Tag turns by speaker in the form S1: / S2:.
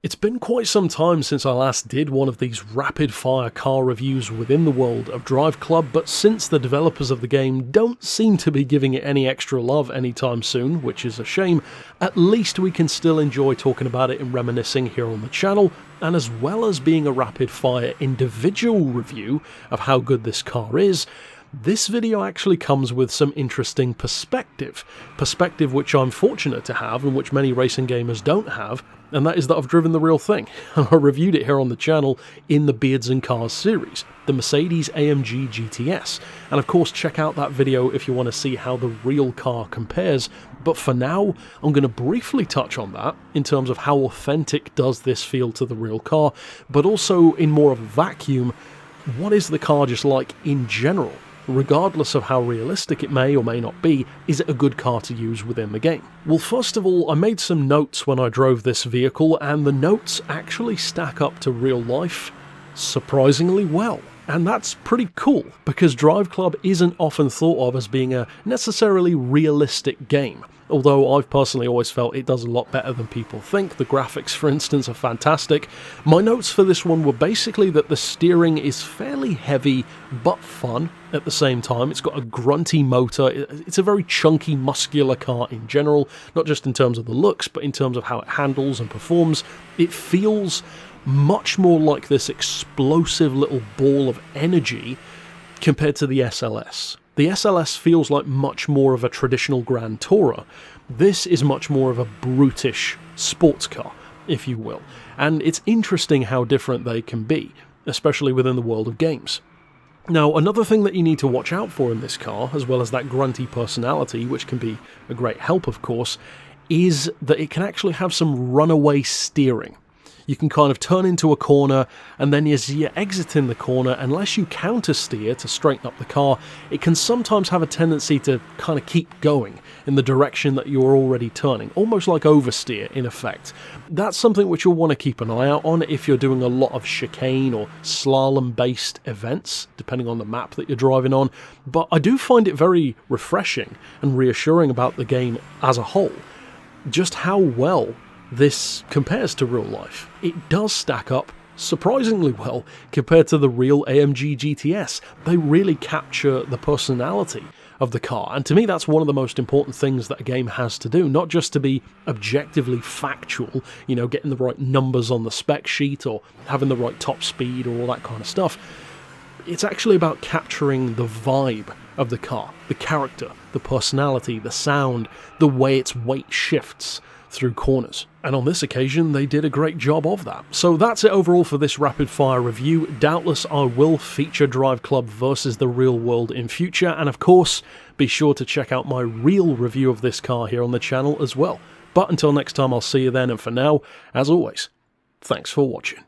S1: It's been quite some time since I last did one of these rapid-fire car reviews within the world of DRIVECLUB, but since the developers of the game don't seem to be giving it any extra love anytime soon, which is a shame, at least we can still enjoy talking about it and reminiscing here on the channel, and as well as being a rapid-fire individual review of how good this car is, this video actually comes with some interesting perspective which I'm fortunate to have and which many racing gamers don't have, and that is that I've driven the real thing. I reviewed it here on the channel in the Beards and Cars series, the Mercedes AMG GTS, and of course check out that video if you want to see how the real car compares, but for now I'm going to briefly touch on that in terms of how authentic does this feel to the real car, but also in more of a vacuum, what is the car just like in general? Regardless of how realistic it may or may not be, is it a good car to use within the game? Well, first of all, I made some notes when I drove this vehicle, and the notes actually stack up to real life surprisingly well. And that's pretty cool, because DRIVECLUB isn't often thought of as being a necessarily realistic game. Although I've personally always felt it does a lot better than people think. The graphics, for instance, are fantastic. My notes for this one were basically that the steering is fairly heavy but fun at the same time. It's got a grunty motor. It's a very chunky, muscular car in general, not just in terms of the looks, but in terms of how it handles and performs. It feels much more like this explosive little ball of energy compared to the SLS. The SLS feels like much more of a traditional Grand Tourer. This is much more of a brutish sports car, if you will, and it's interesting how different they can be, especially within the world of games. Now, another thing that you need to watch out for in this car, as well as that grunty personality, which can be a great help of course, is that it can actually have some runaway steering. You can kind of turn into a corner, and then as you're exiting the corner, unless you counter steer to straighten up the car, it can sometimes have a tendency to kind of keep going in the direction that you're already turning, almost like oversteer in effect. That's something which you'll want to keep an eye out on if you're doing a lot of chicane or slalom-based events, depending on the map that you're driving on, but I do find it very refreshing and reassuring about the game as a whole, just how well this compares to real life. It does stack up surprisingly well compared to the real AMG GTS. They really capture the personality of the car, and to me that's one of the most important things that a game has to do, not just to be objectively factual, you know, getting the right numbers on the spec sheet or having the right top speed or all that kind of stuff. It's actually about capturing the vibe of the car, the character, the personality, the sound, the way its weight shifts through corners. And on this occasion, they did a great job of that. So that's it overall for this rapid fire review. Doubtless I will feature DRIVECLUB versus the real world in future, and of course, be sure to check out my real review of this car here on the channel as well. But until next time, I'll see you then, and for now, as always, thanks for watching.